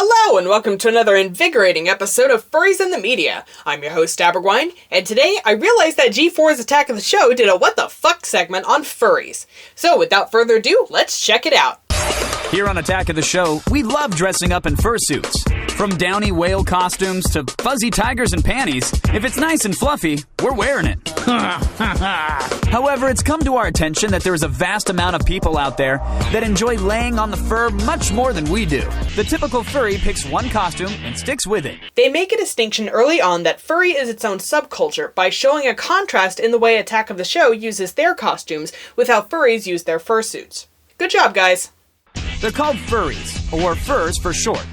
Hello and welcome to another invigorating episode of Furries in the Media. I'm your host Abergwine, and today I realized that G4's Attack of the Show did a What the Fuck segment on furries. So without further ado, let's check it out. Here on Attack of the Show, we love dressing up in fursuits. From downy whale costumes to fuzzy tigers and panties, if it's nice and fluffy, we're wearing it. However, it's come to our attention that there is a vast amount of people out there that enjoy laying on the fur much more than we do. The typical furry picks one costume and sticks with it. They make a distinction early on that furry is its own subculture by showing a contrast in the way Attack of the Show uses their costumes with how furries use their fursuits. Good job, guys. They're called furries, or furs for short.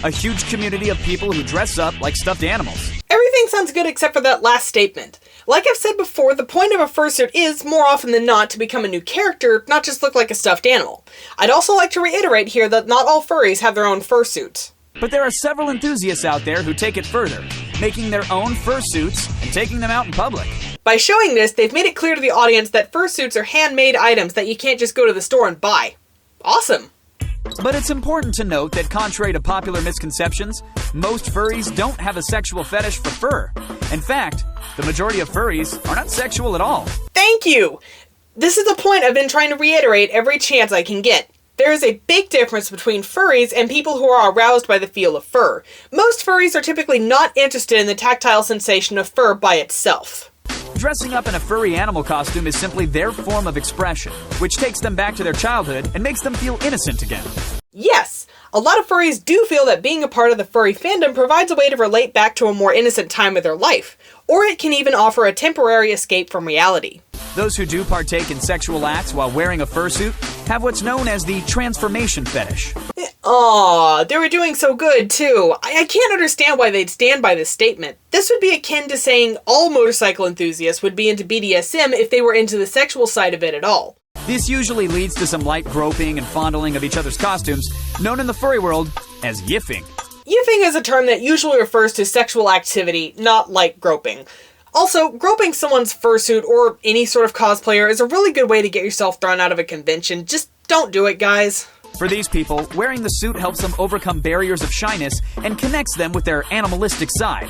A huge community of people who dress up like stuffed animals. Everything sounds good except for that last statement. Like I've said before, the point of a fursuit is, more often than not, to become a new character, not just look like a stuffed animal. I'd also like to reiterate here that not all furries have their own fursuits. But there are several enthusiasts out there who take it further, making their own fursuits and taking them out in public. By showing this, they've made it clear to the audience that fursuits are handmade items that you can't just go to the store and buy. Awesome! But it's important to note that contrary to popular misconceptions, most furries don't have a sexual fetish for fur. In fact, the majority of furries are not sexual at all. Thank you! This is a point I've been trying to reiterate every chance I can get. There is a big difference between furries and people who are aroused by the feel of fur. Most furries are typically not interested in the tactile sensation of fur by itself. Dressing up in a furry animal costume is simply their form of expression, which takes them back to their childhood and makes them feel innocent again. Yes, a lot of furries do feel that being a part of the furry fandom provides a way to relate back to a more innocent time of their life, or it can even offer a temporary escape from reality. Those who do partake in sexual acts while wearing a fursuit have what's known as the transformation fetish. Aw, they were doing so good too. I can't understand why they'd stand by this statement. This would be akin to saying all motorcycle enthusiasts would be into BDSM if they were into the sexual side of it at all. This usually leads to some light groping and fondling of each other's costumes, known in the furry world as yiffing. Yiffing is a term that usually refers to sexual activity, not light groping. Also, groping someone's fursuit or any sort of cosplayer is a really good way to get yourself thrown out of a convention. Just don't do it, guys. For these people, wearing the suit helps them overcome barriers of shyness and connects them with their animalistic side.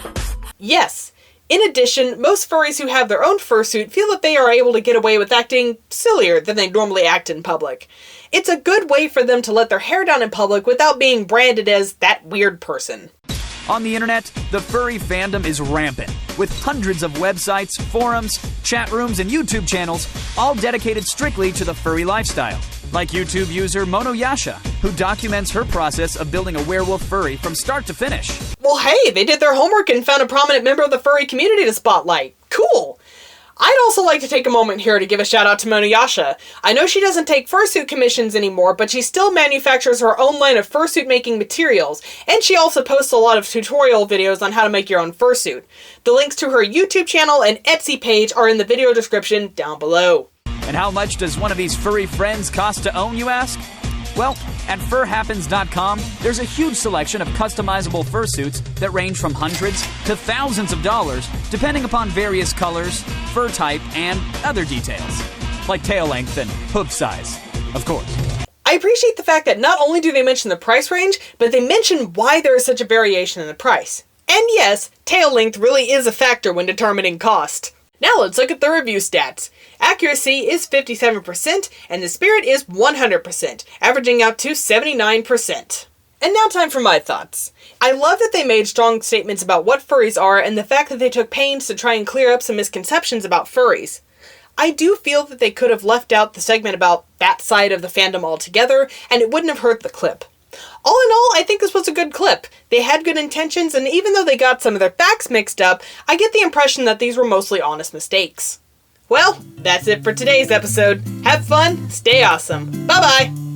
Yes. In addition, most furries who have their own fursuit feel that they are able to get away with acting sillier than they normally act in public. It's a good way for them to let their hair down in public without being branded as that weird person. On the internet, the furry fandom is rampant, with hundreds of websites, forums, chat rooms, and YouTube channels, all dedicated strictly to the furry lifestyle. Like YouTube user Monoyasha, who documents her process of building a werewolf furry from start to finish. Well, hey, they did their homework and found a prominent member of the furry community to spotlight. Cool! I'd also like to take a moment here to give a shout out to Monoyasha. I know she doesn't take fursuit commissions anymore, but she still manufactures her own line of fursuit making materials, and she also posts a lot of tutorial videos on how to make your own fursuit. The links to her YouTube channel and Etsy page are in the video description down below. And how much does one of these furry friends cost to own, you ask? Well, at furhappens.com, there's a huge selection of customizable fursuits that range from hundreds to thousands of dollars, depending upon various colors, fur type, and other details, like tail length and hoof size, of course. I appreciate the fact that not only do they mention the price range, but they mention why there is such a variation in the price. And yes, tail length really is a factor when determining cost. Now let's look at the review stats. Accuracy is 57%, and the spirit is 100%, averaging out to 79%. And now time for my thoughts. I love that they made strong statements about what furries are and the fact that they took pains to try and clear up some misconceptions about furries. I do feel that they could have left out the segment about that side of the fandom altogether, and it wouldn't have hurt the clip. All in all, I think this was a good clip. They had good intentions, and even though they got some of their facts mixed up, I get the impression that these were mostly honest mistakes. Well, that's it for today's episode. Have fun, stay awesome. Bye-bye!